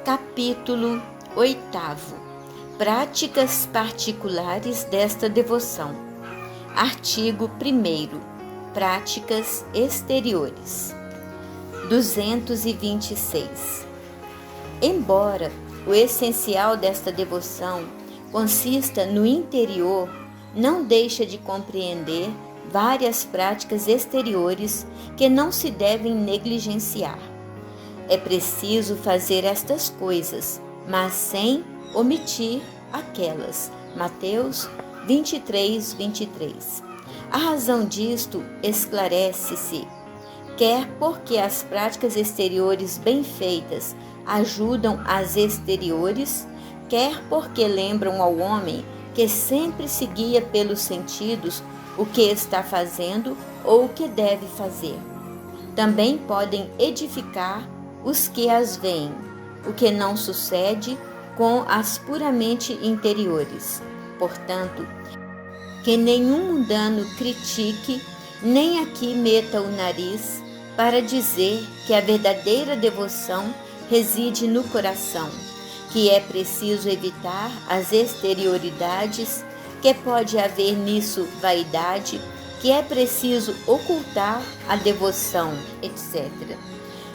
Capítulo 8º. Práticas particulares desta devoção. Artigo 1º. Práticas exteriores. 226. Embora o essencial desta devoção consista no interior, não deixa de compreender várias práticas exteriores que não se devem negligenciar. É preciso fazer estas coisas, mas sem omitir aquelas. Mateus 23:23. A razão disto esclarece-se, quer porque as práticas exteriores bem feitas ajudam as exteriores, quer porque lembram ao homem que sempre se guia pelos sentidos o que está fazendo ou o que deve fazer. Também podem edificar os que as veem, o que não sucede com as puramente interiores. Portanto, que nenhum mundano critique, nem aqui meta o nariz para dizer que a verdadeira devoção reside no coração, que é preciso evitar as exterioridades, que pode haver nisso vaidade, que é preciso ocultar a devoção, etc.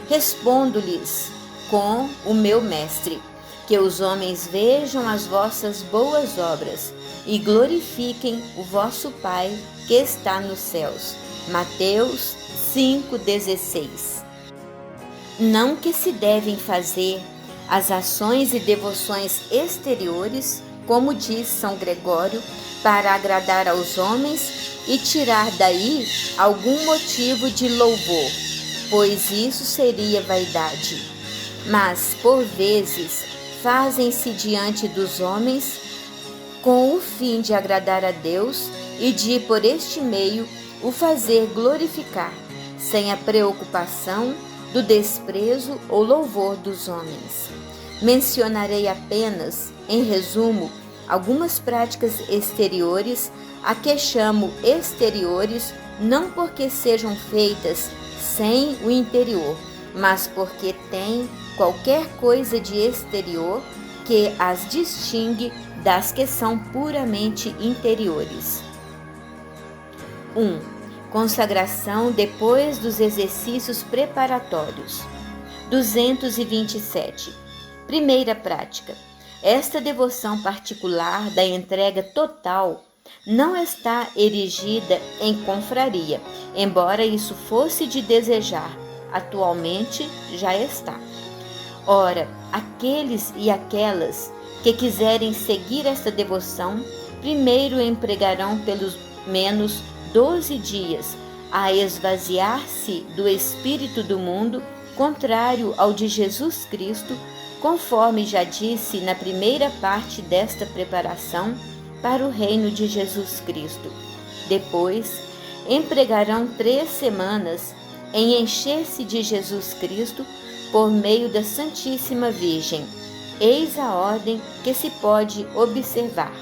Respondo-lhes com o meu mestre, que os homens vejam as vossas boas obras e glorifiquem o vosso Pai que está nos céus. Mateus 5:16. Não que se devem fazer as ações e devoções exteriores, como diz São Gregório, para agradar aos homens e tirar daí algum motivo de louvor, pois isso seria vaidade. Mas, por vezes, fazem-se diante dos homens com o fim de agradar a Deus e de, por este meio, o fazer glorificar, sem a preocupação do desprezo ou louvor dos homens. Mencionarei apenas, em resumo, algumas práticas exteriores, a que chamo exteriores, não porque sejam feitas sem o interior, mas porque têm qualquer coisa de exterior que as distingue das que são puramente interiores. 1. Consagração depois dos exercícios preparatórios. 227. Primeira prática. Esta devoção particular da entrega total não está erigida em confraria, embora isso fosse de desejar, atualmente já está. Ora, aqueles e aquelas que quiserem seguir esta devoção, primeiro empregarão pelos menos 12 dias a esvaziar-se do espírito do mundo, contrário ao de Jesus Cristo, conforme já disse na primeira parte desta preparação para o reino de Jesus Cristo. Depois, empregarão 3 semanas em encher-se de Jesus Cristo por meio da Santíssima Virgem. Eis a ordem que se pode observar.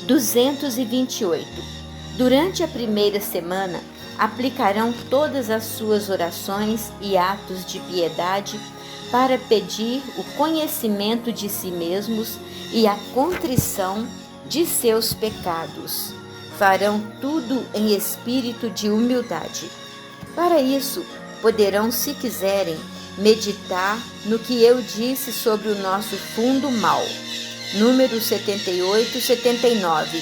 228. Durante a primeira semana, aplicarão todas as suas orações e atos de piedade para pedir o conhecimento de si mesmos e a contrição de seus pecados. Farão tudo em espírito de humildade. Para isso, poderão, se quiserem, meditar no que eu disse sobre o nosso fundo mal, número 78 e 79,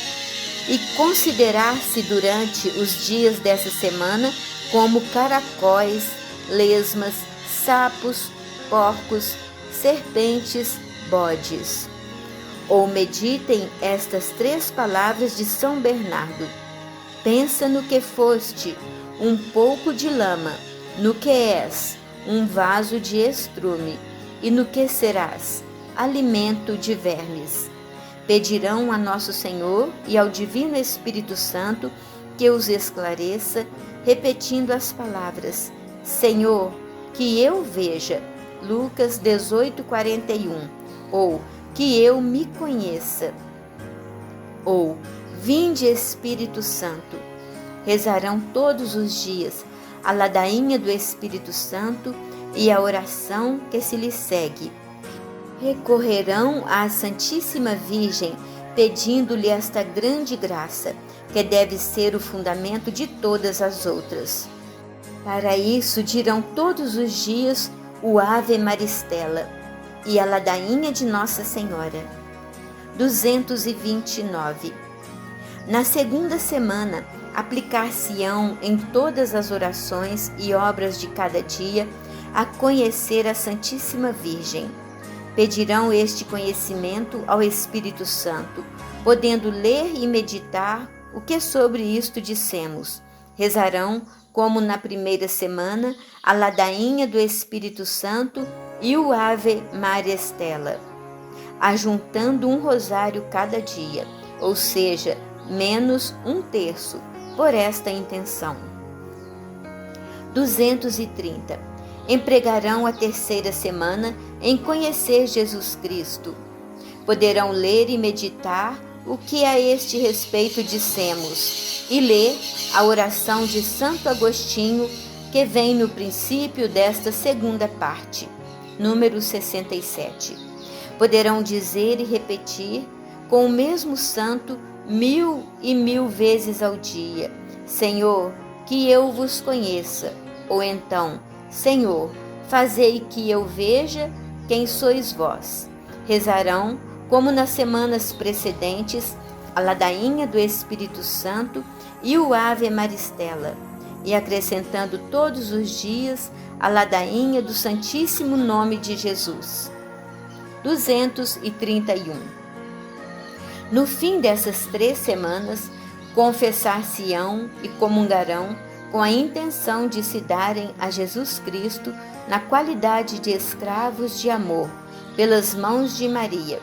e considerar-se durante os dias dessa semana como caracóis, lesmas, sapos, porcos, serpentes, bodes. Ou meditem estas 3 palavras de São Bernardo: pensa no que foste, um pouco de lama, no que és, um vaso de estrume, e no que serás, alimento de vermes. Pedirão a Nosso Senhor e ao Divino Espírito Santo que os esclareça, repetindo as palavras: Senhor, que eu veja, Lucas 18:41, ou que eu me conheça, ou vinde Espírito Santo. Rezarão todos os dias a ladainha do Espírito Santo e a oração que se lhe segue. Recorrerão à Santíssima Virgem, pedindo-lhe esta grande graça, que deve ser o fundamento de todas as outras. Para isso dirão todos os dias o Ave Maristela e a ladainha de Nossa Senhora. 229. Na segunda semana, aplicar-se-ão em todas as orações e obras de cada dia a conhecer a Santíssima Virgem. Pedirão este conhecimento ao Espírito Santo, podendo ler e meditar o que sobre isto dissemos. Rezarão, como na primeira semana, a ladainha do Espírito Santo e o Ave Maristela, ajuntando um rosário cada dia, ou seja, menos um terço, por esta intenção. 230. Empregarão a terceira semana em conhecer Jesus Cristo. Poderão ler e meditar o que a este respeito dissemos, e ler a oração de Santo Agostinho, que vem no princípio desta segunda parte, número 67. Poderão dizer e repetir, com o mesmo santo, 1000 vezes ao dia: Senhor, que eu vos conheça. Ou então: Senhor, fazei que eu veja quem sois vós. Rezarão, como nas semanas precedentes, a ladainha do Espírito Santo e o Ave Maristela, e acrescentando todos os dias a ladainha do Santíssimo Nome de Jesus. 231. No fim dessas 3 semanas, confessar-se-ão e comungarão com a intenção de se darem a Jesus Cristo na qualidade de escravos de amor, pelas mãos de Maria.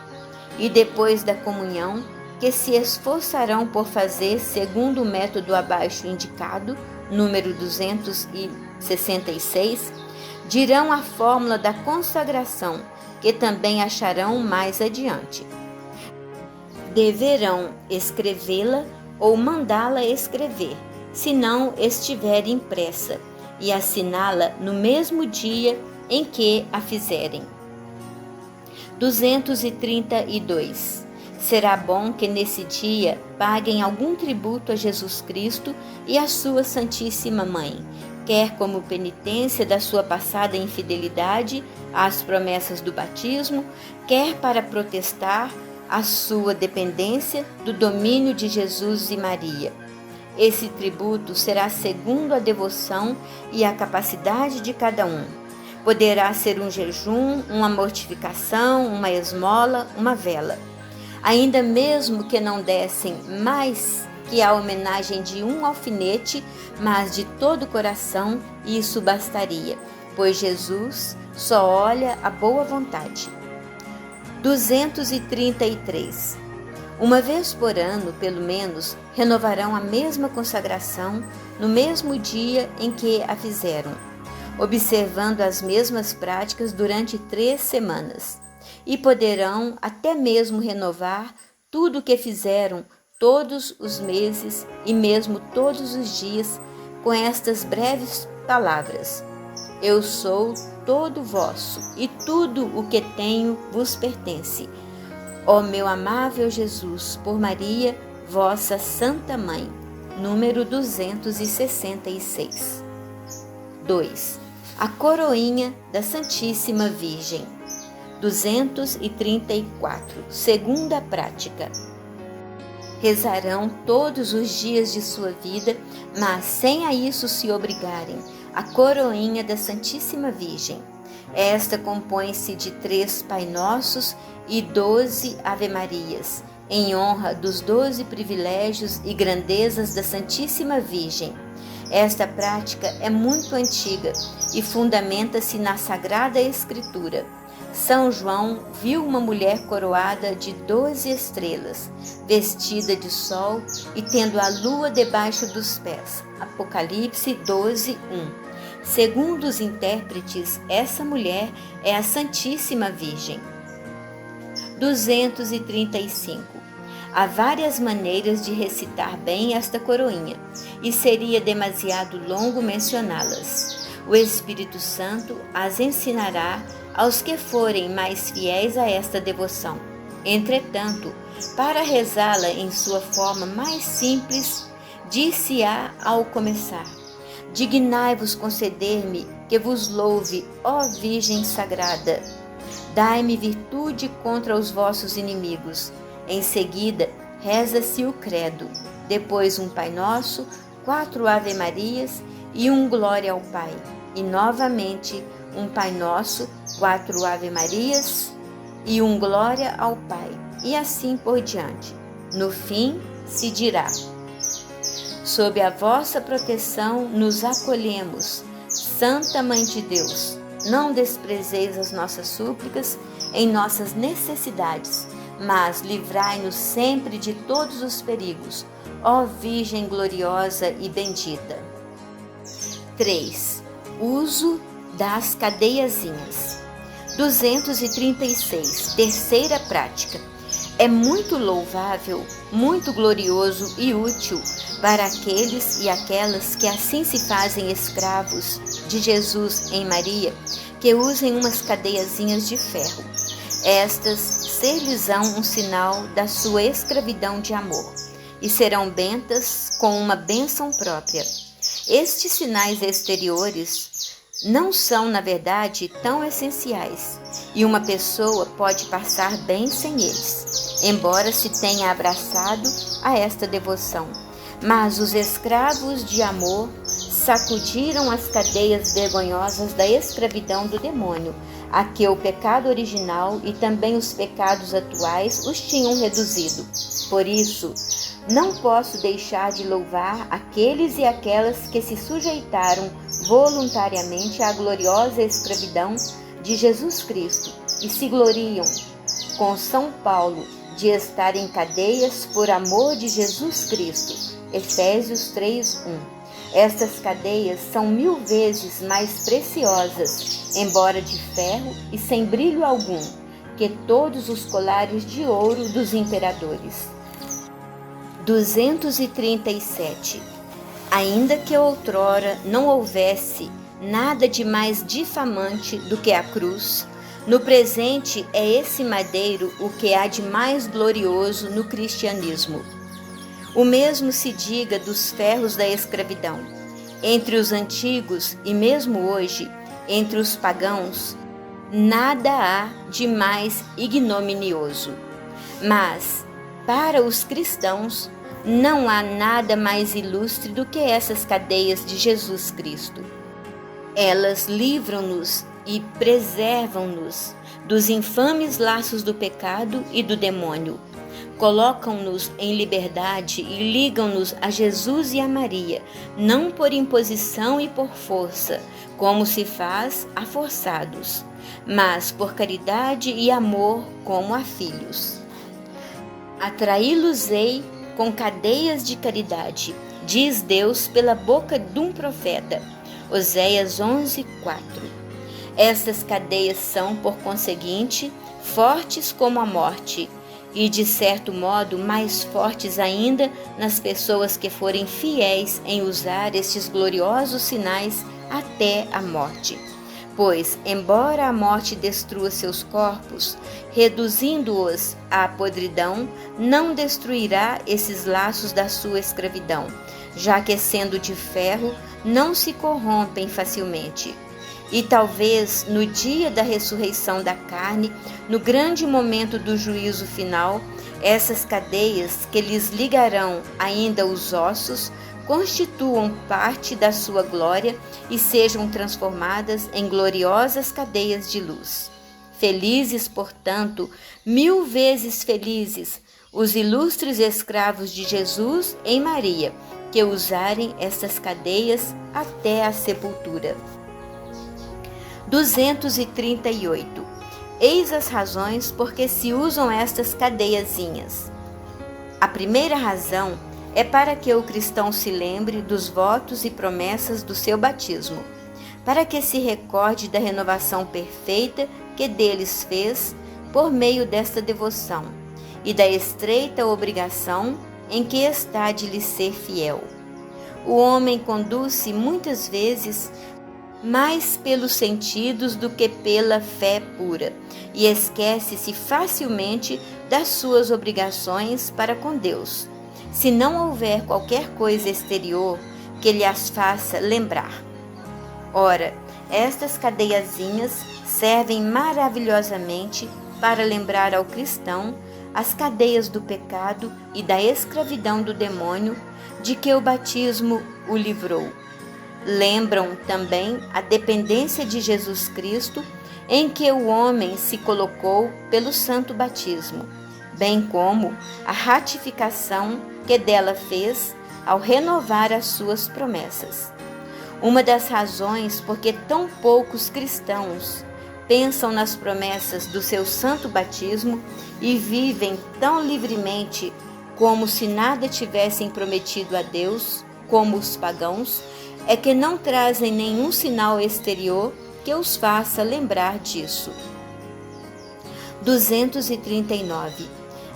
E depois da comunhão, que se esforçarão por fazer segundo o método abaixo indicado, número 266, dirão a fórmula da consagração, que também acharão mais adiante. Deverão escrevê-la ou mandá-la escrever, se não estiver impressa, e assiná-la no mesmo dia em que a fizerem. 232. Será bom que nesse dia paguem algum tributo a Jesus Cristo e à sua Santíssima Mãe, quer como penitência da sua passada infidelidade às promessas do batismo, quer para protestar a sua dependência do domínio de Jesus e Maria. Esse tributo será segundo a devoção e a capacidade de cada um. Poderá ser um jejum, uma mortificação, uma esmola, uma vela. Ainda mesmo que não dessem mais que a homenagem de um alfinete, mas de todo o coração, isso bastaria, pois Jesus só olha a boa vontade. 233. Uma vez por ano, pelo menos, renovarão a mesma consagração no mesmo dia em que a fizeram, observando as mesmas práticas durante 3 semanas, e poderão até mesmo renovar tudo o que fizeram todos os meses e mesmo todos os dias com estas breves palavras: Eu sou todo vosso, e tudo o que tenho vos pertence. Ó meu amável Jesus, por Maria, vossa Santa Mãe. Número 266. 2. A coroinha da Santíssima Virgem. 234. Segunda prática. Rezarão todos os dias de sua vida, mas sem a isso se obrigarem, a coroinha da Santíssima Virgem. Esta compõe-se de 3 Pai Nossos e 12 Ave-Marias, em honra dos 12 privilégios e grandezas da Santíssima Virgem. Esta prática é muito antiga e fundamenta-se na Sagrada Escritura. São João viu uma mulher coroada de 12 estrelas, vestida de sol e tendo a lua debaixo dos pés. Apocalipse 12:1. Segundo os intérpretes, essa mulher é a Santíssima Virgem. 235. Há várias maneiras de recitar bem esta coroinha, e seria demasiado longo mencioná-las. O Espírito Santo as ensinará aos que forem mais fiéis a esta devoção. Entretanto, para rezá-la em sua forma mais simples, dir-se-á ao começar: dignai-vos conceder-me que vos louve, ó Virgem Sagrada. Dai-me virtude contra os vossos inimigos. Em seguida, reza-se o credo, depois um Pai Nosso, 4 Ave-Marias e um Glória ao Pai. E novamente um Pai Nosso, 4 Ave-Marias e um Glória ao Pai. E assim por diante. No fim, se dirá: sob a vossa proteção nos acolhemos, Santa Mãe de Deus. Não desprezeis as nossas súplicas em nossas necessidades, mas livrai-nos sempre de todos os perigos, ó Virgem gloriosa e bendita. 3. Uso das cadeiazinhas. 236. Terceira prática. É muito louvável, muito glorioso e útil para aqueles e aquelas que assim se fazem escravos de Jesus em Maria, que usem umas cadeiazinhas de ferro. Estas ser-lhes-ão um sinal da sua escravidão de amor e serão bentas com uma bênção própria. Estes sinais exteriores não são, na verdade, tão essenciais, e uma pessoa pode passar bem sem eles, embora se tenha abraçado a esta devoção. Mas os escravos de amor sacudiram as cadeias vergonhosas da escravidão do demônio, a que o pecado original e também os pecados atuais os tinham reduzido. Por isso, não posso deixar de louvar aqueles e aquelas que se sujeitaram voluntariamente à gloriosa escravidão de Jesus Cristo e se gloriam, com São Paulo, de estar em cadeias por amor de Jesus Cristo. Efésios 3:1. Estas cadeias são 1000 vezes mais preciosas, embora de ferro e sem brilho algum, que todos os colares de ouro dos imperadores. 237. Ainda que outrora não houvesse nada de mais difamante do que a cruz, no presente é esse madeiro o que há de mais glorioso no cristianismo. O mesmo se diga dos ferros da escravidão. Entre os antigos e mesmo hoje, entre os pagãos, nada há de mais ignominioso. Mas, para os cristãos, não há nada mais ilustre do que essas cadeias de Jesus Cristo. Elas livram-nos e preservam-nos dos infames laços do pecado e do demônio. Colocam-nos em liberdade e ligam-nos a Jesus e a Maria, não por imposição e por força, como se faz a forçados, mas por caridade e amor como a filhos. Atraí-los-ei com cadeias de caridade, diz Deus pela boca de um profeta. Oséias 11:4. Estas cadeias são, por conseguinte, fortes como a morte, e de certo modo mais fortes ainda nas pessoas que forem fiéis em usar estes gloriosos sinais até a morte. Pois, embora a morte destrua seus corpos, reduzindo-os à podridão, não destruirá esses laços da sua escravidão, já que, sendo de ferro, não se corrompem facilmente. E talvez no dia da ressurreição da carne, no grande momento do juízo final, essas cadeias que lhes ligarão ainda os ossos constituam parte da sua glória e sejam transformadas em gloriosas cadeias de luz. Felizes, portanto, 1000 vezes felizes, os ilustres escravos de Jesus em Maria, que usarem estas cadeias até a sepultura. 238. Eis as razões por que se usam estas cadeiazinhas. A primeira razão é para que o cristão se lembre dos votos e promessas do seu batismo, para que se recorde da renovação perfeita que deles fez por meio desta devoção e da estreita obrigação em que está de lhe ser fiel. O homem conduz-se muitas vezes mais pelos sentidos do que pela fé pura, e esquece-se facilmente das suas obrigações para com Deus, se não houver qualquer coisa exterior que lhe as faça lembrar. Ora, estas cadeiazinhas servem maravilhosamente para lembrar ao cristão as cadeias do pecado e da escravidão do demônio de que o batismo o livrou. Lembram também a dependência de Jesus Cristo em que o homem se colocou pelo santo batismo, bem como a ratificação que dela fez ao renovar as suas promessas. Uma das razões por que tão poucos cristãos pensam nas promessas do seu santo batismo e vivem tão livremente como se nada tivessem prometido a Deus, como os pagãos, é que não trazem nenhum sinal exterior que os faça lembrar disso. 239.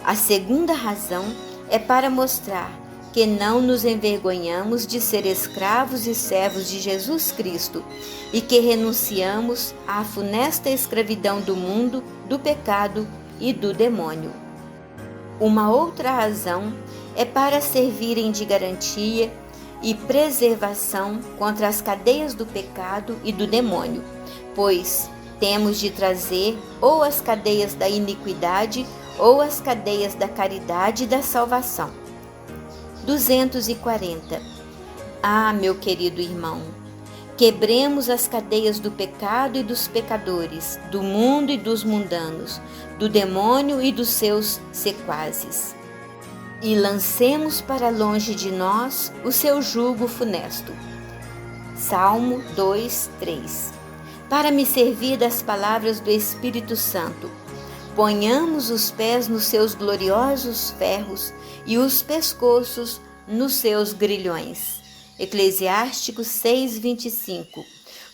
A segunda razão é para mostrar que não nos envergonhamos de ser escravos e servos de Jesus Cristo e que renunciamos à funesta escravidão do mundo, do pecado e do demônio. Uma outra razão é para servirem de garantia e preservação contra as cadeias do pecado e do demônio, pois temos de trazer ou as cadeias da iniquidade ou as cadeias da caridade e da salvação. 240. Ah, meu querido irmão, quebremos as cadeias do pecado e dos pecadores, do mundo e dos mundanos, do demônio e dos seus sequazes, e lancemos para longe de nós o seu jugo funesto. Salmo 2:3. Para me servir das palavras do Espírito Santo, ponhamos os pés nos seus gloriosos ferros e os pescoços nos seus grilhões. Eclesiástico 6:25.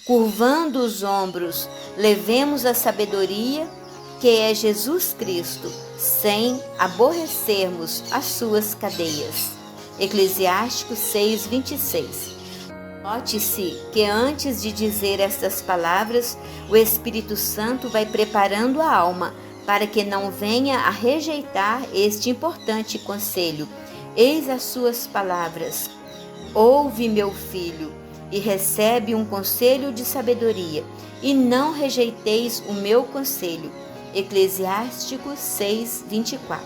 Curvando os ombros, levemos a sabedoria, que é Jesus Cristo, sem aborrecermos as suas cadeias. Eclesiástico 6:26. Note-se que antes de dizer estas palavras, o Espírito Santo vai preparando a alma para que não venha a rejeitar este importante conselho. Eis as suas palavras: ouve, meu filho, e recebe um conselho de sabedoria, e não rejeiteis o meu conselho. Eclesiástico 6:24.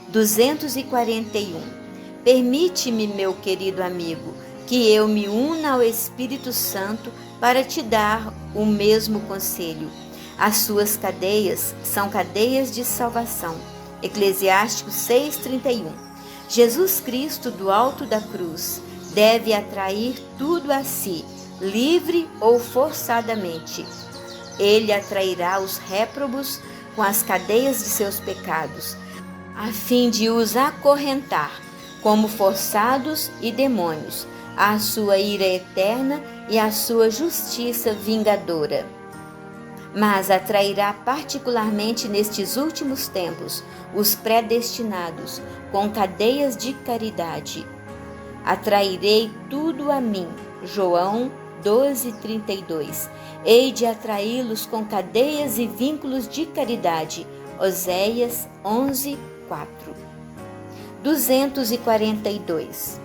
241. Permite-me, meu querido amigo, que eu me una ao Espírito Santo para te dar o mesmo conselho. As suas cadeias são cadeias de salvação. Eclesiástico 6:31. Jesus Cristo, do alto da cruz, deve atrair tudo a si, livre ou forçadamente. Ele atrairá os réprobos com as cadeias de seus pecados, a fim de os acorrentar, como forçados e demônios, à sua ira eterna e à sua justiça vingadora. Mas atrairá particularmente nestes últimos tempos os predestinados com cadeias de caridade. Atrairei tudo a mim. João 12:32. Hei de atraí-los com cadeias e vínculos de caridade. Oséias 11:4. 242.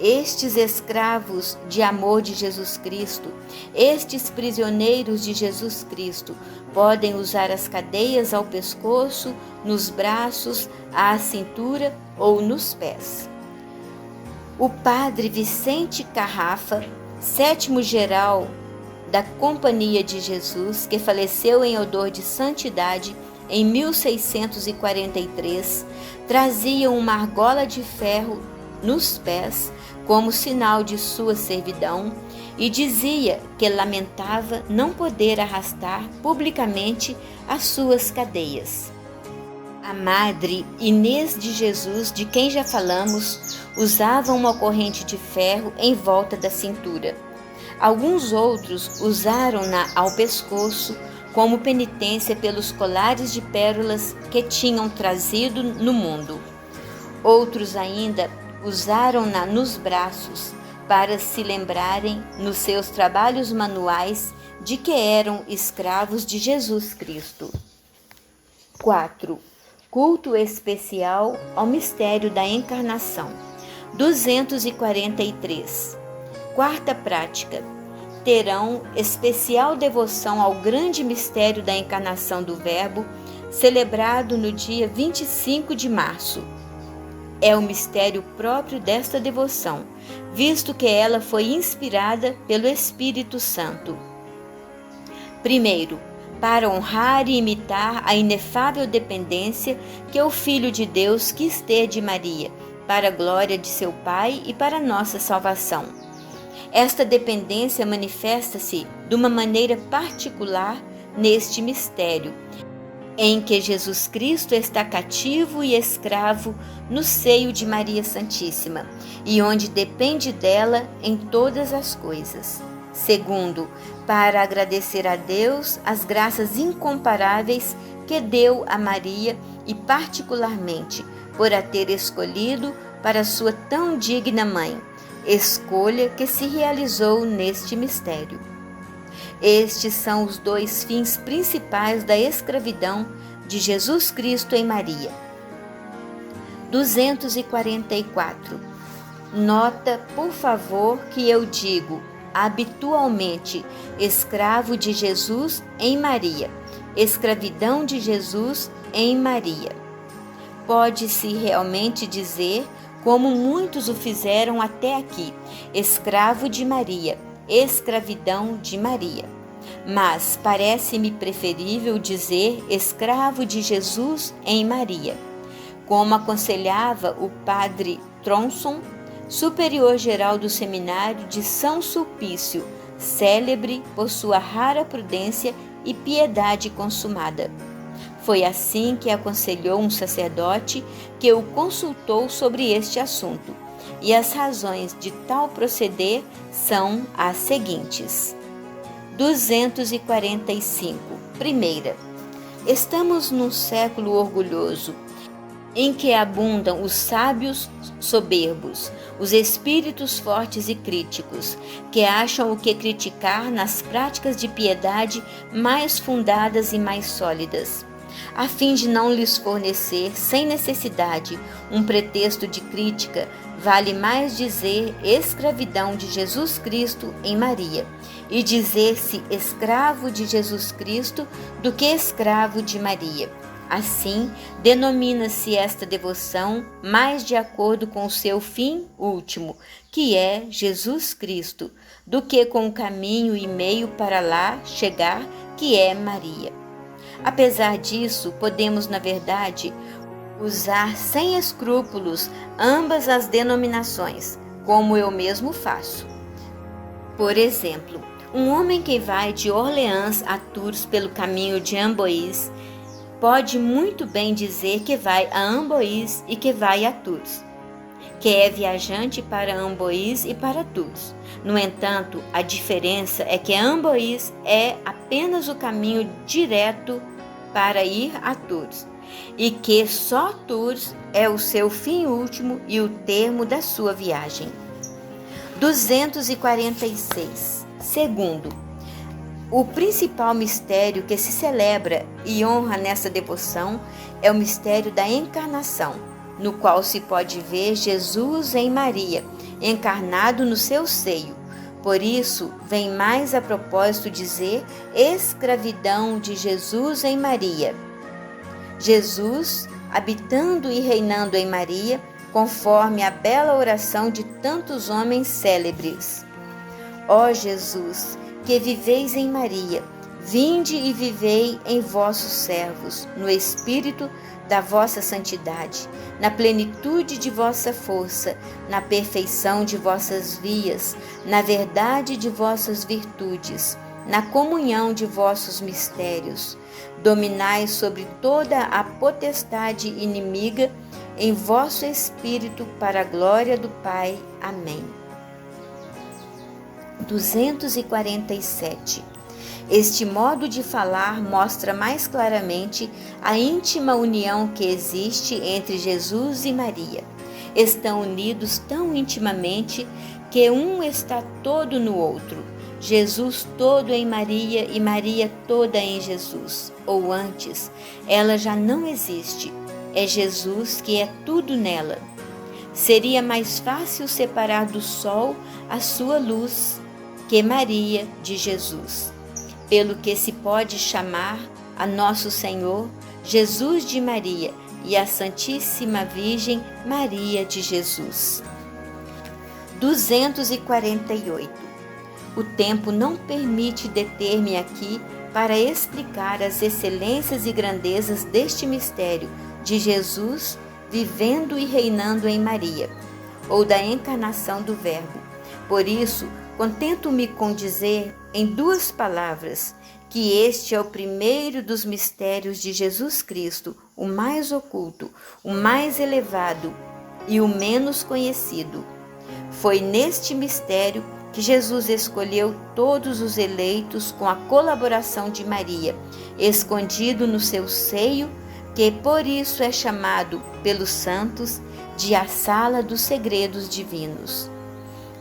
Estes escravos de amor de Jesus Cristo, estes prisioneiros de Jesus Cristo, podem usar as cadeias ao pescoço, nos braços, à cintura ou nos pés. O padre Vicente Carrafa, sétimo geral da Companhia de Jesus, que faleceu em odor de santidade em 1643, trazia uma argola de ferro nos pés como sinal de sua servidão e dizia que lamentava não poder arrastar publicamente as suas cadeias. A Madre Inês de Jesus, de quem já falamos, usava uma corrente de ferro em volta da cintura. Alguns outros usaram-na ao pescoço como penitência pelos colares de pérolas que tinham trazido no mundo. Outros ainda usaram-na nos braços para se lembrarem nos seus trabalhos manuais de que eram escravos de Jesus Cristo. 4. Culto especial ao mistério da encarnação. 243. Quarta prática. Terão especial devoção ao grande mistério da encarnação do Verbo, celebrado no dia 25 de março. É o mistério próprio desta devoção, visto que ela foi inspirada pelo Espírito Santo. Primeiro, para honrar e imitar a inefável dependência que o Filho de Deus quis ter de Maria, para a glória de seu Pai e para a nossa salvação. Esta dependência manifesta-se de uma maneira particular neste mistério, em que Jesus Cristo está cativo e escravo no seio de Maria Santíssima, e onde depende dela em todas as coisas. Segundo, para agradecer a Deus as graças incomparáveis que deu a Maria e particularmente por a ter escolhido para sua tão digna mãe, escolha que se realizou neste mistério. Estes são os dois fins principais da escravidão de Jesus Cristo em Maria. 244. Nota, por favor, que eu digo habitualmente escravo de Jesus em Maria, escravidão de Jesus em Maria. Pode-se realmente dizer, como muitos o fizeram até aqui, escravo de Maria, escravidão de Maria. Mas parece-me preferível dizer escravo de Jesus em Maria, como aconselhava o padre Tronson, superior-geral do seminário de São Sulpício, célebre por sua rara prudência e piedade consumada. Foi assim que aconselhou um sacerdote que o consultou sobre este assunto, e as razões de tal proceder são as seguintes. 245. Primeira, estamos num século orgulhoso, em que abundam os sábios soberbos, os espíritos fortes e críticos, que acham o que criticar nas práticas de piedade mais fundadas e mais sólidas, a fim de não lhes fornecer, sem necessidade, um pretexto de crítica. Vale mais dizer escravidão de Jesus Cristo em Maria, e dizer-se escravo de Jesus Cristo do que escravo de Maria. Assim, denomina-se esta devoção mais de acordo com o seu fim último, que é Jesus Cristo, do que com o caminho e meio para lá chegar, que é Maria. Apesar disso, podemos, na verdade, usar sem escrúpulos ambas as denominações, como eu mesmo faço. Por exemplo, um homem que vai de Orleans a Tours pelo caminho de Amboise pode muito bem dizer que vai a Amboise e que vai a Tours, que é viajante para Amboise e para Tours. No entanto, a diferença é que Amboise é apenas o caminho direto para ir a Tours, e que só Tours é o seu fim último e o termo da sua viagem. 246. Segundo, o principal mistério que se celebra e honra nessa devoção é o mistério da encarnação, no qual se pode ver Jesus em Maria, encarnado no seu seio. Por isso, vem mais a propósito dizer escravidão de Jesus em Maria. Jesus, habitando e reinando em Maria, conforme a bela oração de tantos homens célebres. Ó Jesus, que viveis em Maria, vinde e vivei em vossos servos, no espírito da vossa santidade, na plenitude de vossa força, na perfeição de vossas vias, na verdade de vossas virtudes, na comunhão de vossos mistérios. Dominai sobre toda a potestade inimiga em vosso espírito para a glória do Pai. Amém. 247. Este modo de falar mostra mais claramente a íntima união que existe entre Jesus e Maria. Estão unidos tão intimamente que um está todo no outro, Jesus todo em Maria e Maria toda em Jesus. Ou antes, ela já não existe, é Jesus que é tudo nela. Seria mais fácil separar do sol a sua luz que Maria de Jesus, pelo que se pode chamar a Nosso Senhor Jesus de Maria e a Santíssima Virgem Maria de Jesus. 248. O tempo não permite deter-me aqui para explicar as excelências e grandezas deste mistério de Jesus vivendo e reinando em Maria, ou da encarnação do Verbo. Por isso, contento-me com dizer em 2 palavras que este é o primeiro dos mistérios de Jesus Cristo, o mais oculto, o mais elevado e o menos conhecido. Foi neste mistério que Jesus escolheu todos os eleitos com a colaboração de Maria, escondido no seu seio, que por isso é chamado pelos santos de a sala dos segredos divinos.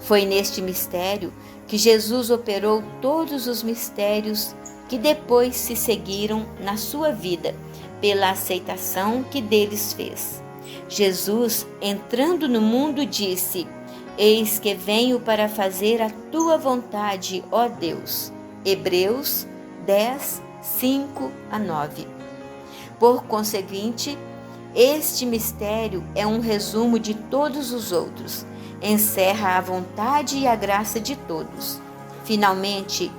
Foi neste mistério que Jesus operou todos os mistérios que depois se seguiram na sua vida, pela aceitação que deles fez. Jesus, entrando no mundo, disse: Eis que venho para fazer a tua vontade, ó Deus. Hebreus 10, 5-9. Por conseguinte, este mistério é um resumo de todos os outros, encerra a vontade e a graça de todos. Finalmente,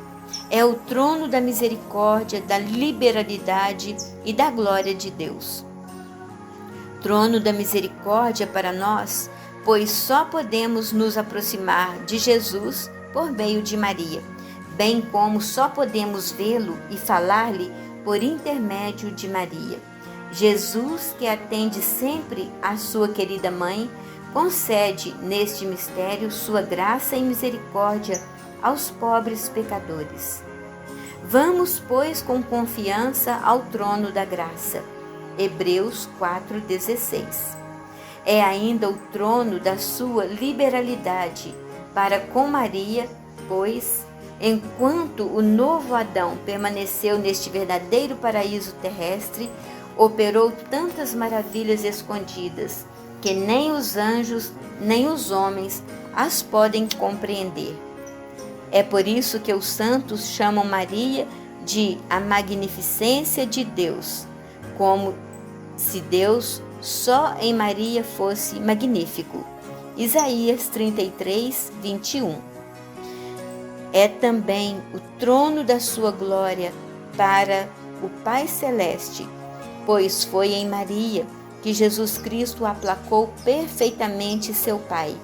é o trono da misericórdia, da liberalidade e da glória de Deus. Trono da misericórdia para nós, pois só podemos nos aproximar de Jesus por meio de Maria, bem como só podemos vê-lo e falar-lhe por intermédio de Maria. Jesus, que atende sempre à sua querida mãe, concede neste mistério sua graça e misericórdia aos pobres pecadores. Vamos, pois, com confiança ao trono da graça. Hebreus 4,16. É ainda o trono da sua liberalidade para com Maria, pois, enquanto o novo Adão permaneceu neste verdadeiro paraíso terrestre, operou tantas maravilhas escondidas que nem os anjos nem os homens as podem compreender. É por isso que os santos chamam Maria de a magnificência de Deus, como se Deus só em Maria fosse magnífico. Isaías 33, 21. É também o trono da sua glória para o Pai Celeste, pois foi em Maria que Jesus Cristo aplacou perfeitamente seu Pai,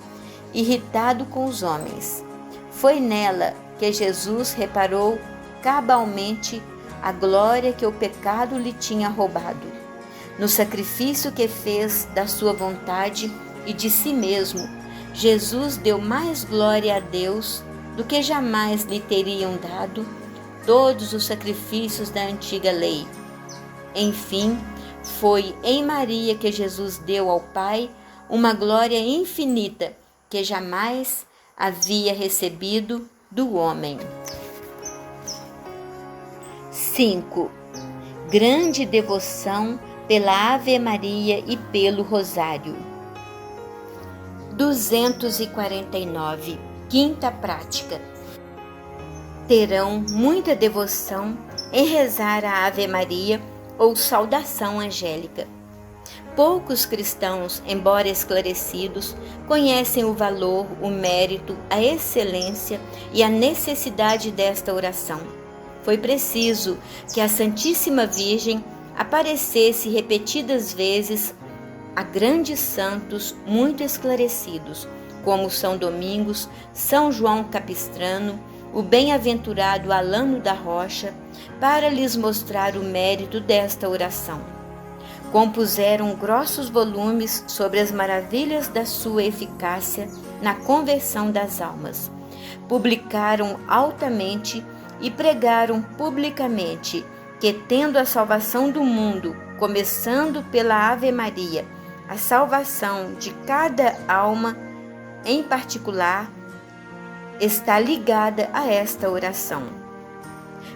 irritado com os homens. Foi nela que Jesus reparou cabalmente a glória que o pecado lhe tinha roubado. No sacrifício que fez da sua vontade e de si mesmo, Jesus deu mais glória a Deus do que jamais lhe teriam dado todos os sacrifícios da antiga lei. Enfim, foi em Maria que Jesus deu ao Pai uma glória infinita que jamais havia recebido do homem. 5. Grande devoção pela Ave Maria e pelo Rosário. 249. Quinta prática. Terão muita devoção em rezar a Ave Maria ou saudação angélica. Poucos cristãos, embora esclarecidos, conhecem o valor, o mérito, a excelência e a necessidade desta oração. Foi preciso que a Santíssima Virgem aparecesse repetidas vezes a grandes santos muito esclarecidos, como São Domingos, São João Capistrano, o bem-aventurado Alano da Rocha, para lhes mostrar o mérito desta oração. Compuseram grossos volumes sobre as maravilhas da sua eficácia na conversão das almas. Publicaram altamente e pregaram publicamente que, tendo a salvação do mundo, começando pela Ave Maria, a salvação de cada alma em particular, está ligada a esta oração.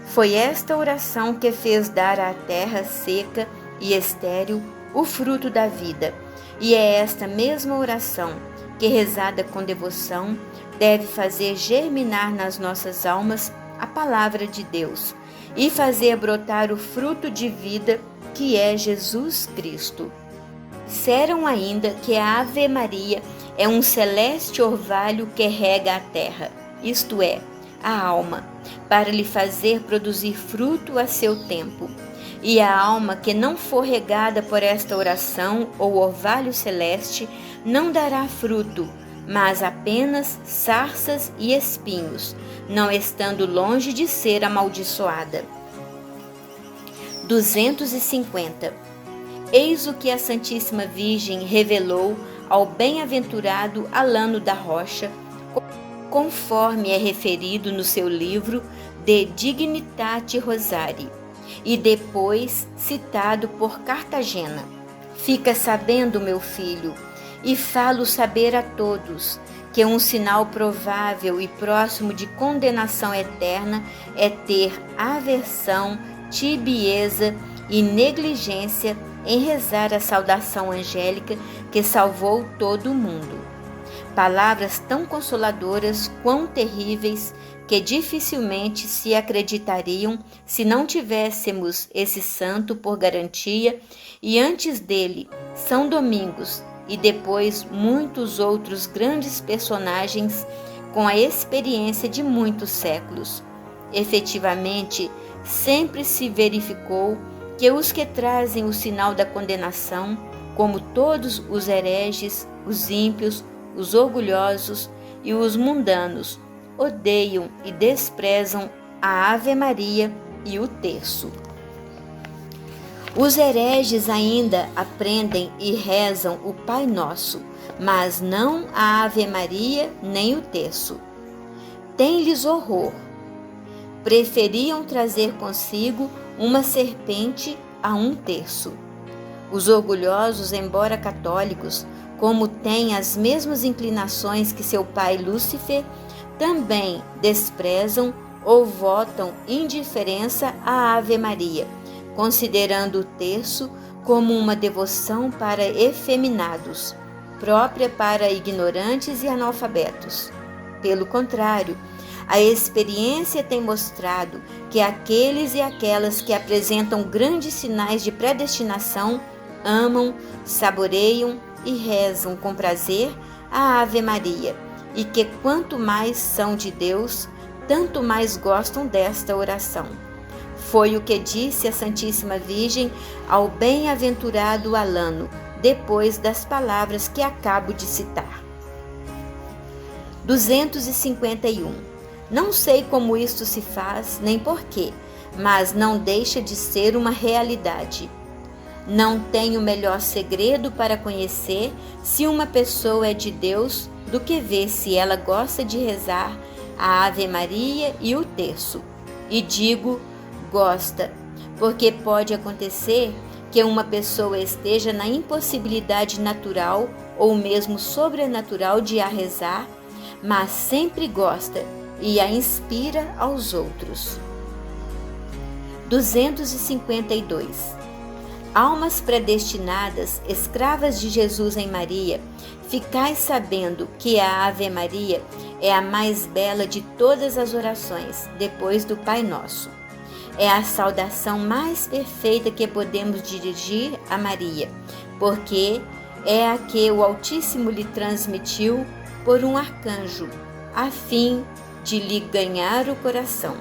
Foi esta oração que fez dar à terra seca e estéril o fruto da vida, e é esta mesma oração que, rezada com devoção, deve fazer germinar nas nossas almas a palavra de Deus e fazer brotar o fruto de vida que é Jesus Cristo. Disseram ainda que a Ave Maria é um celeste orvalho que rega a terra, isto é, a alma, para lhe fazer produzir fruto a seu tempo. E a alma que não for regada por esta oração ou orvalho celeste não dará fruto, mas apenas sarças e espinhos, não estando longe de ser amaldiçoada. 250. Eis o que a Santíssima Virgem revelou ao bem-aventurado Alano da Rocha, conforme é referido no seu livro De Dignitate Rosari, e depois citado por Cartagena. Fica sabendo, meu filho, e falo saber a todos, que um sinal provável e próximo de condenação eterna é ter aversão, tibieza e negligência em rezar a saudação angélica que salvou todo o mundo. Palavras tão consoladoras quão terríveis que dificilmente se acreditariam se não tivéssemos esse santo por garantia e antes dele São Domingos e depois muitos outros grandes personagens com a experiência de muitos séculos. Efetivamente, sempre se verificou que os que trazem o sinal da condenação, como todos os hereges, os ímpios, os orgulhosos e os mundanos, odeiam e desprezam a Ave Maria e o terço. Os hereges ainda aprendem e rezam o Pai Nosso, mas não a Ave Maria nem o terço. Tem-lhes horror. Preferiam trazer consigo uma serpente a um terço. Os orgulhosos, embora católicos, como têm as mesmas inclinações que seu pai Lúcifer, também desprezam ou votam indiferença à Ave Maria, considerando o terço como uma devoção para efeminados, própria para ignorantes e analfabetos. Pelo contrário, a experiência tem mostrado que aqueles e aquelas que apresentam grandes sinais de predestinação amam, saboreiam e rezam com prazer a Ave Maria, e que quanto mais são de Deus, tanto mais gostam desta oração. Foi o que disse a Santíssima Virgem ao bem-aventurado Alano, depois das palavras que acabo de citar. 251. Não sei como isto se faz, nem porquê, mas não deixa de ser uma realidade. Não tenho melhor segredo para conhecer se uma pessoa é de Deus do que ver se ela gosta de rezar a Ave Maria e o terço. E digo gosta, porque pode acontecer que uma pessoa esteja na impossibilidade natural ou mesmo sobrenatural de a rezar, mas sempre gosta e a inspira aos outros. 252. Almas predestinadas, escravas de Jesus em Maria, ficai sabendo que a Ave Maria é a mais bela de todas as orações, depois do Pai Nosso. É a saudação mais perfeita que podemos dirigir a Maria, porque é a que o Altíssimo lhe transmitiu por um arcanjo, a fim de lhe ganhar o coração.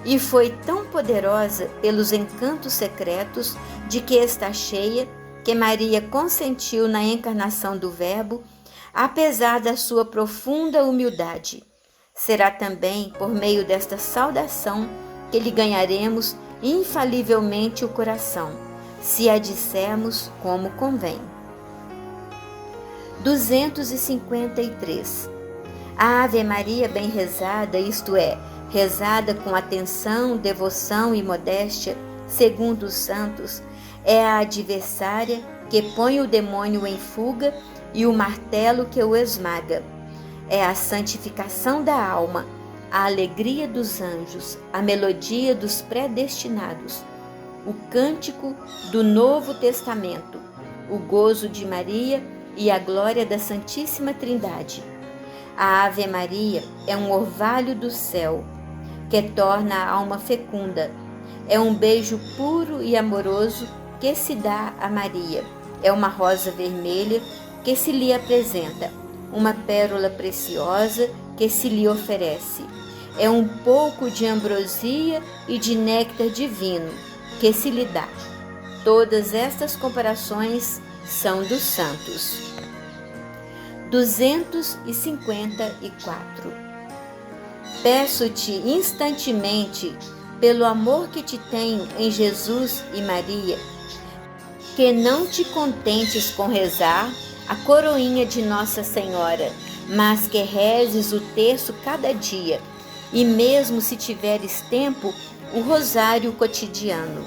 E foi tão poderosa pelos encantos secretos de que está cheia, que Maria consentiu na encarnação do Verbo, apesar da sua profunda humildade. Será também por meio desta saudação que lhe ganharemos infalivelmente o coração, se a dissermos como convém. 253. A Ave Maria bem rezada, isto é, rezada com atenção, devoção e modéstia, segundo os santos, é a adversária que põe o demônio em fuga e o martelo que o esmaga. É a santificação da alma, a alegria dos anjos, a melodia dos predestinados, o cântico do Novo Testamento, o gozo de Maria e a glória da Santíssima Trindade. A Ave Maria é um orvalho do céu, que torna a alma fecunda. É um beijo puro e amoroso que se dá a Maria. É uma rosa vermelha que se lhe apresenta, uma pérola preciosa que se lhe oferece. É um pouco de ambrosia e de néctar divino que se lhe dá. Todas estas comparações são dos santos. 254. Peço-te instantemente, pelo amor que te tenho em Jesus e Maria, que não te contentes com rezar a coroinha de Nossa Senhora, mas que rezes o terço cada dia, e mesmo se tiveres tempo, o rosário cotidiano.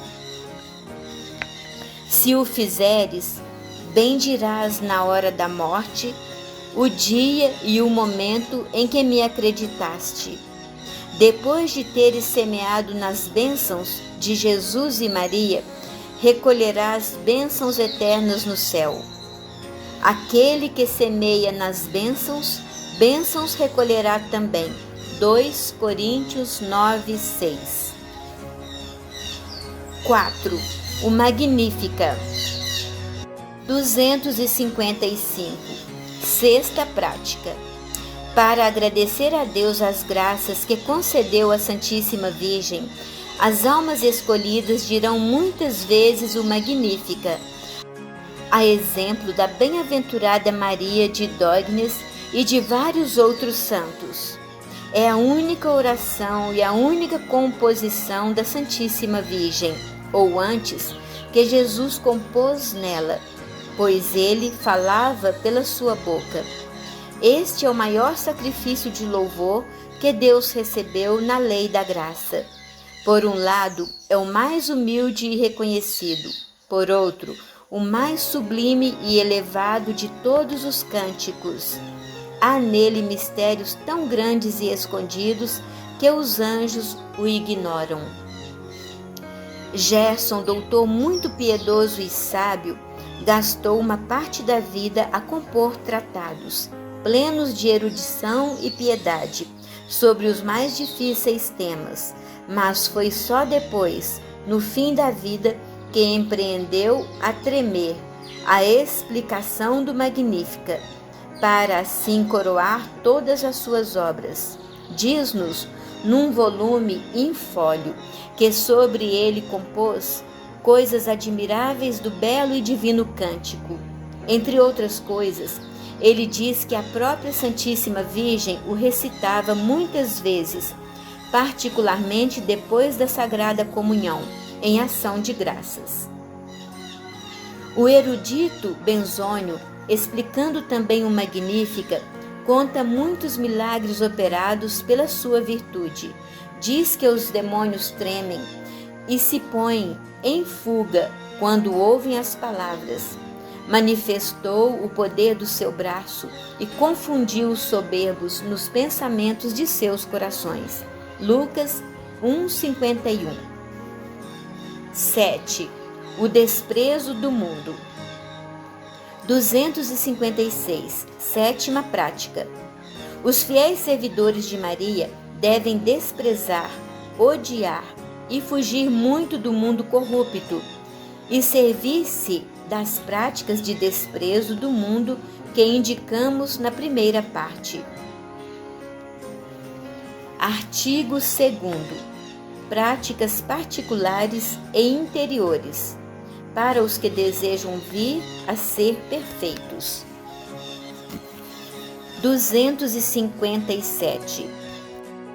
Se o fizeres, bendirás na hora da morte o dia e o momento em que me acreditaste. Depois de teres semeado nas bênçãos de Jesus e Maria, recolherás bênçãos eternas no céu. Aquele que semeia nas bênçãos, bênçãos recolherá também. 2 Coríntios 9, 6. 4. O Magnífica. 255. Sexta prática. Para agradecer a Deus as graças que concedeu à Santíssima Virgem, as almas escolhidas dirão muitas vezes o Magnífica, a exemplo da bem-aventurada Maria de Dógenes e de vários outros santos. É a única oração e a única composição da Santíssima Virgem, ou antes, que Jesus compôs nela, pois ele falava pela sua boca. Este é o maior sacrifício de louvor que Deus recebeu na lei da graça. Por um lado, é o mais humilde e reconhecido. Por outro, o mais sublime e elevado de todos os cânticos. Há nele mistérios tão grandes e escondidos que os anjos o ignoram. Gerson, doutor muito piedoso e sábio, gastou uma parte da vida a compor tratados, plenos de erudição e piedade, sobre os mais difíceis temas, mas foi só depois, no fim da vida, que empreendeu a tremer a explicação do Magnífica, para assim coroar todas as suas obras. Diz-nos, num volume in fólio, que sobre ele compôs coisas admiráveis do belo e divino cântico. Entre outras coisas, ele diz que a própria Santíssima Virgem o recitava muitas vezes, particularmente depois da Sagrada Comunhão, em ação de graças. O erudito Benzônio, explicando também o Magnífica, conta muitos milagres operados pela sua virtude. Diz que os demônios tremem e se põem em fuga quando ouvem as palavras. Manifestou o poder do seu braço e confundiu os soberbos nos pensamentos de seus corações. Lucas 1:51. 7. O desprezo do mundo. 256. Sétima prática. Os fiéis servidores de Maria devem desprezar, odiar e fugir muito do mundo corrupto e servir-se das práticas de desprezo do mundo que indicamos na primeira parte. Artigo 2º. Práticas particulares e interiores, para os que desejam vir a ser perfeitos. 257.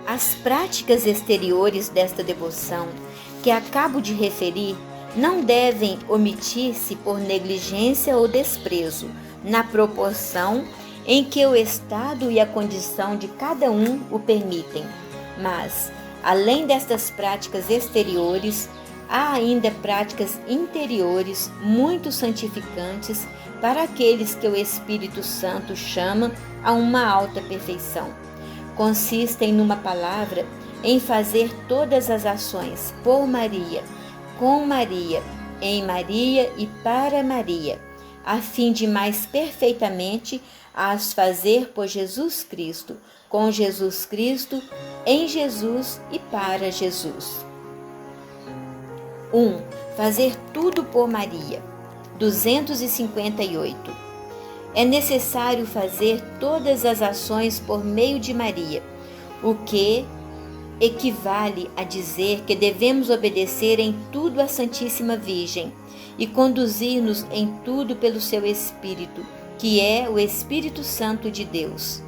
As práticas exteriores desta devoção, que acabo de referir, não devem omitir-se por negligência ou desprezo, na proporção em que o estado e a condição de cada um o permitem. Mas, além destas práticas exteriores, há ainda práticas interiores muito santificantes para aqueles que o Espírito Santo chama a uma alta perfeição. Consistem, numa palavra, em fazer todas as ações por Maria, com Maria, em Maria e para Maria, a fim de mais perfeitamente as fazer por Jesus Cristo, com Jesus Cristo, em Jesus e para Jesus. 1. Fazer tudo por Maria. 258. É necessário fazer todas as ações por meio de Maria, o que equivale a dizer que devemos obedecer em tudo à Santíssima Virgem e conduzir-nos em tudo pelo seu Espírito, que é o Espírito Santo de Deus.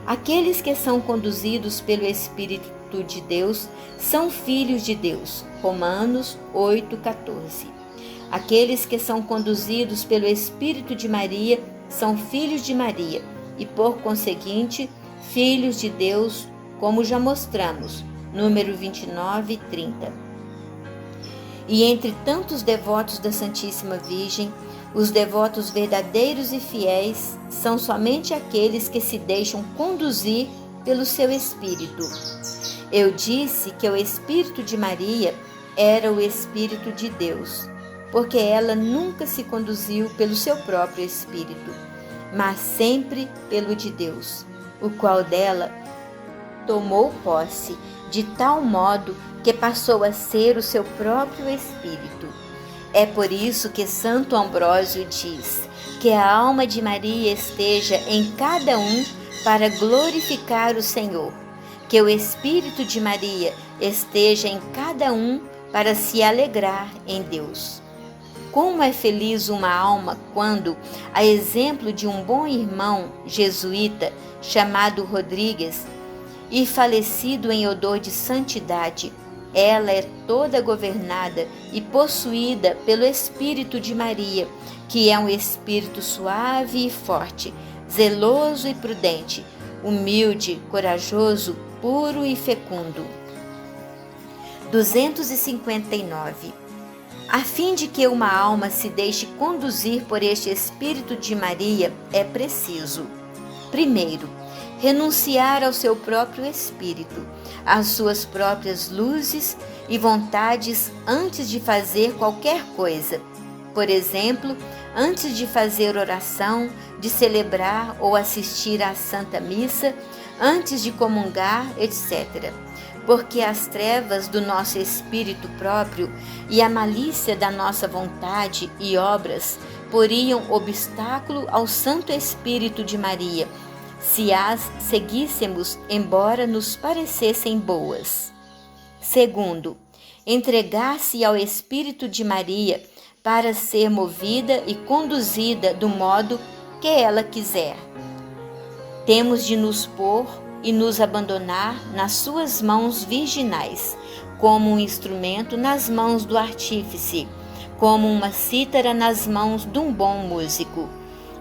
Aqueles que são conduzidos pelo Espírito de Deus são filhos de Deus. Romanos 8,14. Aqueles que são conduzidos pelo Espírito de Maria são filhos de Maria e, por conseguinte, filhos de Deus, como já mostramos, número 29 e 30. E entre tantos devotos da Santíssima Virgem, os devotos verdadeiros e fiéis são somente aqueles que se deixam conduzir pelo seu Espírito. Eu disse que o Espírito de Maria era o Espírito de Deus, porque ela nunca se conduziu pelo seu próprio Espírito, mas sempre pelo de Deus, o qual dela tomou posse, de tal modo que passou a ser o seu próprio Espírito. É por isso que Santo Ambrósio diz que a alma de Maria esteja em cada um para glorificar o Senhor, que o Espírito de Maria esteja em cada um para se alegrar em Deus. Como é feliz uma alma quando, a exemplo de um bom irmão jesuíta chamado Rodrigues, e falecido em odor de santidade, ela é toda governada e possuída pelo Espírito de Maria, que é um Espírito suave e forte, zeloso e prudente, humilde, corajoso, puro e fecundo. 259. A fim de que uma alma se deixe conduzir por este Espírito de Maria, é preciso, primeiro, renunciar ao seu próprio espírito, às suas próprias luzes e vontades antes de fazer qualquer coisa. Por exemplo, antes de fazer oração, de celebrar ou assistir à Santa Missa, antes de comungar, etc. Porque as trevas do nosso espírito próprio e a malícia da nossa vontade e obras poriam obstáculo ao Santo Espírito de Maria, se as seguíssemos, embora nos parecessem boas. Segundo, entregar-se ao Espírito de Maria para ser movida e conduzida do modo que ela quiser. Temos de nos pôr e nos abandonar nas suas mãos virginais, como um instrumento nas mãos do artífice, como uma cítara nas mãos de um bom músico.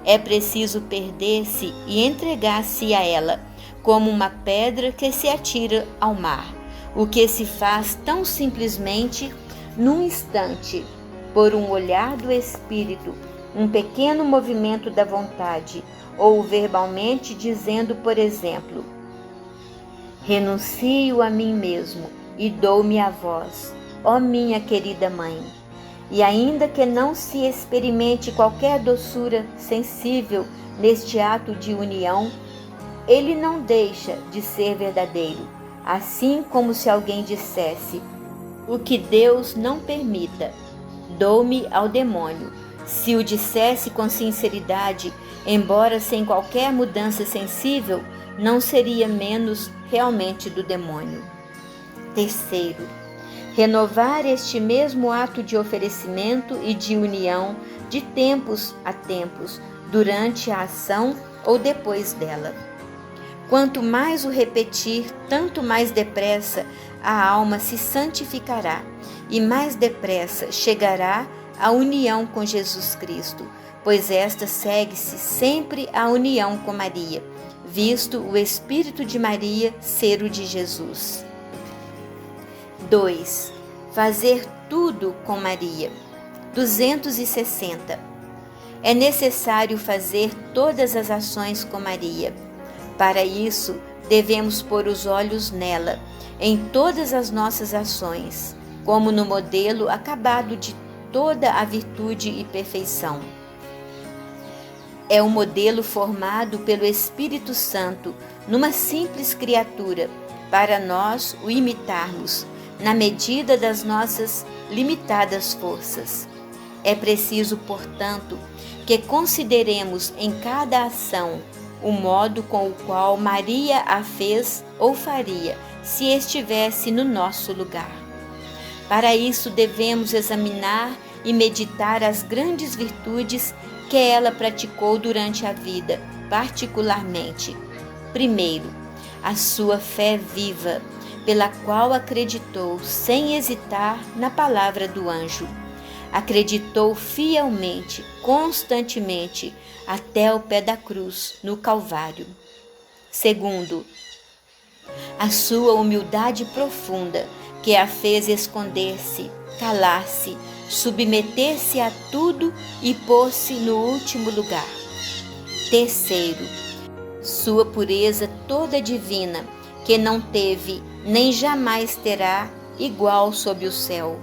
É preciso perder-se e entregar-se a ela, como uma pedra que se atira ao mar, o que se faz tão simplesmente num instante, por um olhar do espírito, um pequeno movimento da vontade, ou verbalmente dizendo, por exemplo: renuncio a mim mesmo e dou-me a vós, ó minha querida mãe. E ainda que não se experimente qualquer doçura sensível neste ato de união, ele não deixa de ser verdadeiro, assim como se alguém dissesse: o que Deus não permita, dou-me ao demônio. Se o dissesse com sinceridade, embora sem qualquer mudança sensível, não seria menos realmente do demônio. Terceiro, renovar este mesmo ato de oferecimento e de união de tempos a tempos, durante a ação ou depois dela. Quanto mais o repetir, tanto mais depressa a alma se santificará e mais depressa chegará à união com Jesus Cristo, pois esta segue-se sempre à união com Maria, visto o Espírito de Maria ser o de Jesus. 2. Fazer tudo com Maria. 260. É necessário fazer todas as ações com Maria. Para isso, devemos pôr os olhos nela, em todas as nossas ações, como no modelo acabado de toda a virtude e perfeição. É um modelo formado pelo Espírito Santo numa simples criatura, para nós o imitarmos, na medida das nossas limitadas forças. É preciso, portanto, que consideremos em cada ação o modo com o qual Maria a fez ou faria se estivesse no nosso lugar. Para isso devemos examinar e meditar as grandes virtudes que ela praticou durante a vida, particularmente. Primeiro, a sua fé viva, pela qual acreditou sem hesitar na palavra do anjo. Acreditou fielmente, constantemente, até o pé da cruz, no Calvário. Segundo, a sua humildade profunda, que a fez esconder-se, calar-se, submeter-se a tudo e pôr-se no último lugar. Terceiro, sua pureza toda divina, que não teve nem jamais terá igual sob o céu.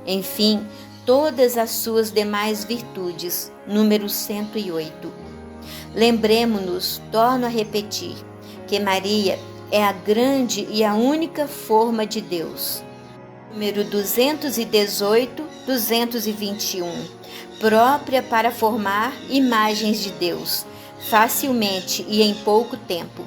Enfim, todas as suas demais virtudes, número 108. Lembremo-nos, torno a repetir, que Maria é a grande e a única forma de Deus. Número 218, 221. Própria para formar imagens de Deus, facilmente e em pouco tempo.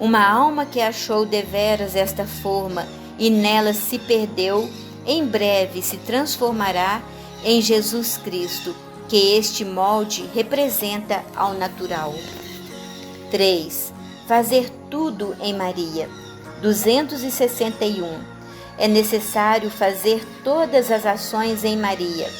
Uma alma que achou deveras esta forma e nela se perdeu, em breve se transformará em Jesus Cristo, que este molde representa ao natural. 3. Fazer tudo em Maria. 261. É necessário fazer todas as ações em Maria.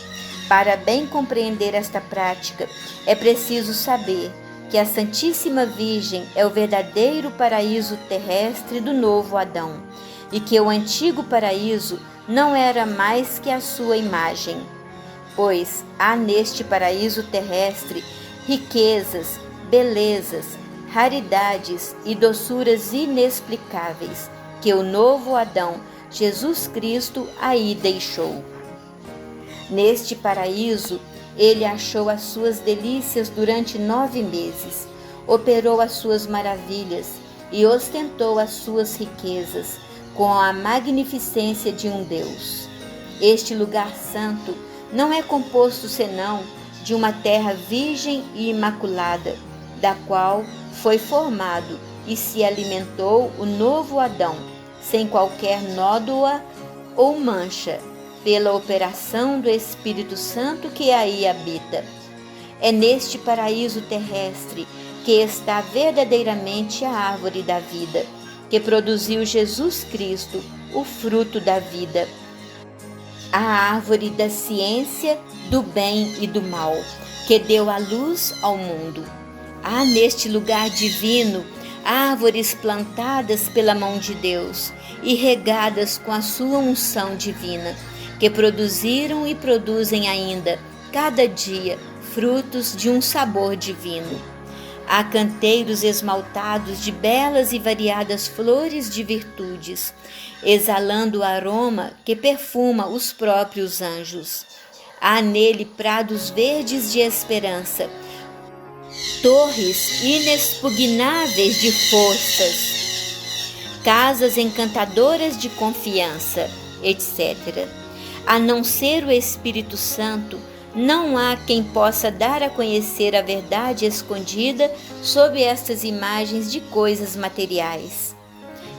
Para bem compreender esta prática, é preciso saber que a Santíssima Virgem é o verdadeiro paraíso terrestre do novo Adão, e que o antigo paraíso não era mais que a sua imagem. Pois há neste paraíso terrestre riquezas, belezas, raridades e doçuras inexplicáveis, que o novo Adão, Jesus Cristo, aí deixou. Neste paraíso, ele achou as suas delícias durante 9 meses, operou as suas maravilhas e ostentou as suas riquezas com a magnificência de um Deus. Este lugar santo não é composto senão de uma terra virgem e imaculada, da qual foi formado e se alimentou o novo Adão, sem qualquer nódoa ou mancha, pela operação do Espírito Santo que aí habita. É neste paraíso terrestre que está verdadeiramente a árvore da vida, que produziu Jesus Cristo, o fruto da vida. A árvore da ciência, do bem e do mal, que deu a luz ao mundo. Há neste lugar divino árvores plantadas pela mão de Deus e regadas com a sua unção divina, que produziram e produzem ainda, cada dia, frutos de um sabor divino. Há canteiros esmaltados de belas e variadas flores de virtudes, exalando o aroma que perfuma os próprios anjos. Há nele prados verdes de esperança, torres inexpugnáveis de forças, casas encantadoras de confiança, etc. A não ser o Espírito Santo, não há quem possa dar a conhecer a verdade escondida sob estas imagens de coisas materiais.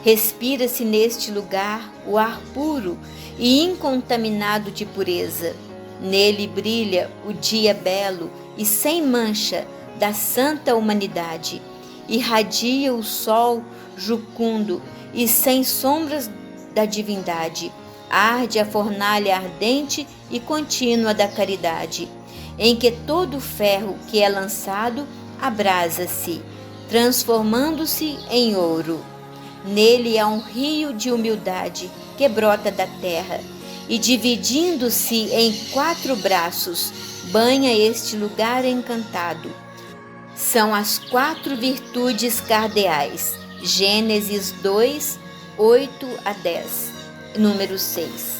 Respira-se neste lugar o ar puro e incontaminado de pureza. Nele brilha o dia belo e sem mancha da santa humanidade. Irradia o sol jucundo e sem sombras da divindade. Arde a fornalha ardente e contínua da caridade, em que todo o ferro que é lançado abrasa-se, transformando-se em ouro. Nele há um rio de humildade que brota da terra e dividindo-se em 4 braços, banha este lugar encantado. São as 4 virtudes cardeais. Gênesis 2, 8 a 10. Número 6.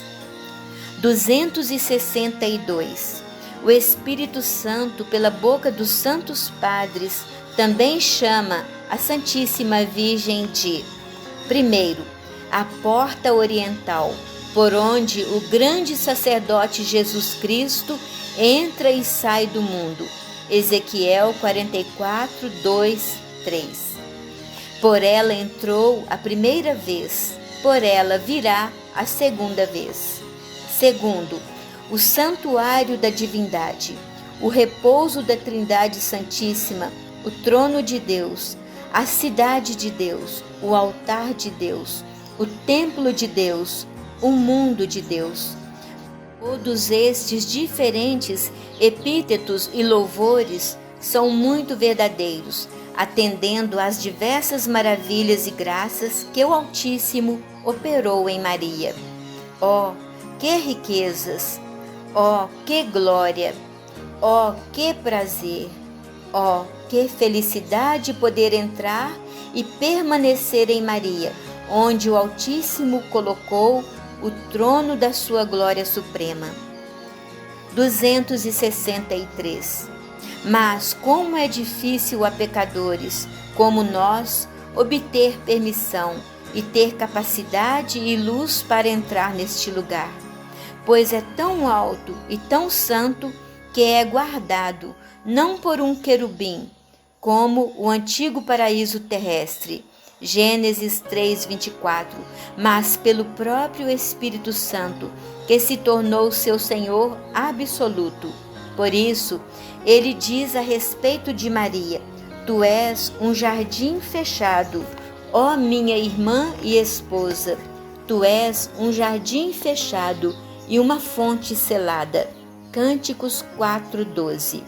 262. O Espírito Santo, pela boca dos santos padres, também chama a Santíssima Virgem de: primeiro, a porta oriental, por onde o grande sacerdote Jesus Cristo entra e sai do mundo. Ezequiel 44, 2, 3. Por ela entrou a primeira vez, por ela virá a segunda vez. Segundo, o santuário da divindade, o repouso da Trindade Santíssima, o trono de Deus, a cidade de Deus, o altar de Deus, o templo de Deus, o mundo de Deus. Todos estes diferentes epítetos e louvores são muito verdadeiros, atendendo às diversas maravilhas e graças que o Altíssimo operou em Maria. Oh, que riquezas! Oh, que glória! Oh, que prazer! Oh, que felicidade poder entrar e permanecer em Maria, onde o Altíssimo colocou o trono da sua glória suprema. 263. Mas como é difícil a pecadores, como nós, obter permissão e ter capacidade e luz para entrar neste lugar, pois é tão alto e tão santo que é guardado não por um querubim, como o antigo paraíso terrestre, Gênesis 3:24, mas pelo próprio Espírito Santo, que se tornou seu Senhor absoluto. Por isso, ele diz a respeito de Maria: Tu és um jardim fechado, ó minha irmã e esposa. Tu és um jardim fechado e uma fonte selada. Cânticos 4:12.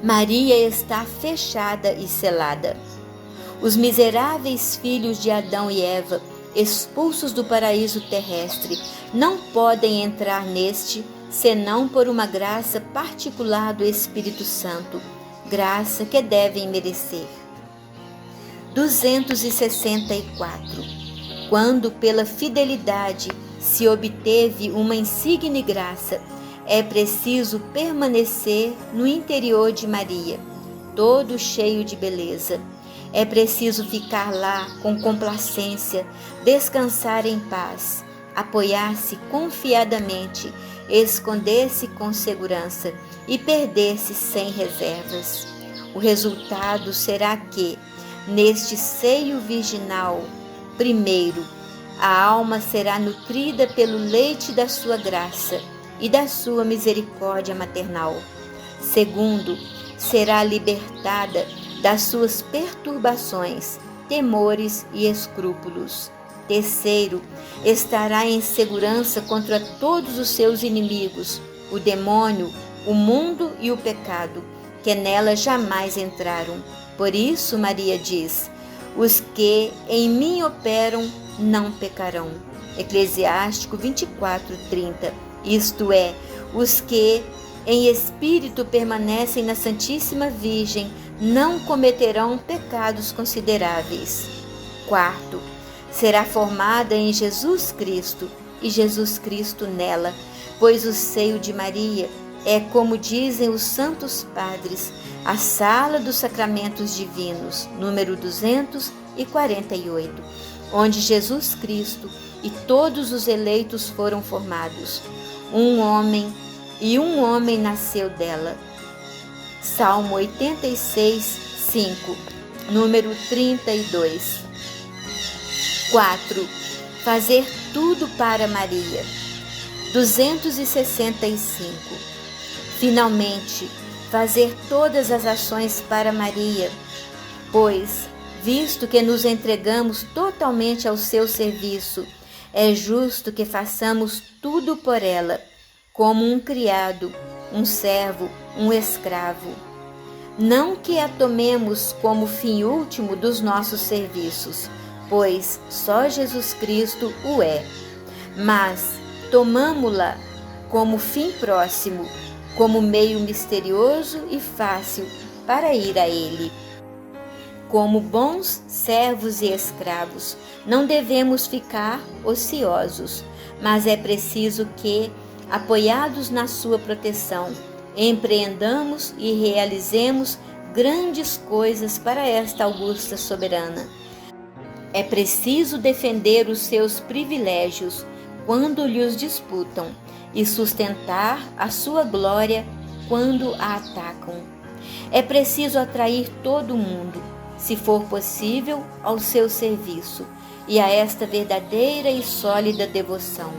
Maria está fechada e selada. Os miseráveis filhos de Adão e Eva, expulsos do paraíso terrestre, não podem entrar neste senão por uma graça particular do Espírito Santo, graça que devem merecer. 264. Quando pela fidelidade se obteve uma insigne graça, é preciso permanecer no interior de Maria, todo cheio de beleza. É preciso ficar lá com complacência, descansar em paz, apoiar-se confiadamente, esconder-se com segurança e perder-se sem reservas. O resultado será que, neste seio virginal, primeiro, a alma será nutrida pelo leite da sua graça e da sua misericórdia maternal. Segundo, será libertada das suas perturbações, temores e escrúpulos. Terceiro, estará em segurança contra todos os seus inimigos, o demônio, o mundo e o pecado, que nela jamais entraram. Por isso, Maria diz: os que em mim operam não pecarão. Eclesiástico 24:30. Isto é, os que em espírito permanecem na Santíssima Virgem não cometerão pecados consideráveis. Quarto, será formada em Jesus Cristo e Jesus Cristo nela, pois o seio de Maria é, como dizem os santos padres, a sala dos sacramentos divinos, número 248, onde Jesus Cristo e todos os eleitos foram formados. Um homem nasceu dela. Salmo 86, 5, número 32. 4. Fazer tudo para Maria. 265. Finalmente, fazer todas as ações para Maria, pois, visto que nos entregamos totalmente ao seu serviço, é justo que façamos tudo por ela, como um criado, um servo, um escravo. Não que a tomemos como fim último dos nossos serviços, pois só Jesus Cristo o é, mas tomamo-la como fim próximo, como meio misterioso e fácil para ir a Ele. Como bons servos e escravos, não devemos ficar ociosos, mas é preciso que, apoiados na sua proteção, empreendamos e realizemos grandes coisas para esta augusta soberana. É preciso defender os seus privilégios quando lhes disputam e sustentar a sua glória quando a atacam. É preciso atrair todo mundo, se for possível, ao seu serviço e a esta verdadeira e sólida devoção.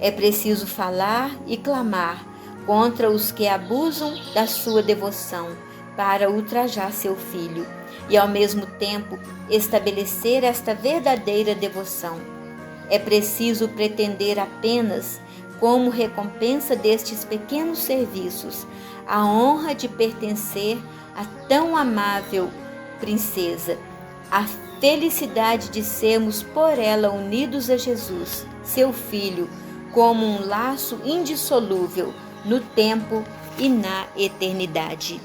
É preciso falar e clamar contra os que abusam da sua devoção para ultrajar seu filho e, ao mesmo tempo, estabelecer esta verdadeira devoção. É preciso pretender apenas, como recompensa destes pequenos serviços, a honra de pertencer a tão amável princesa, a felicidade de sermos por ela unidos a Jesus, seu Filho, como um laço indissolúvel no tempo e na eternidade.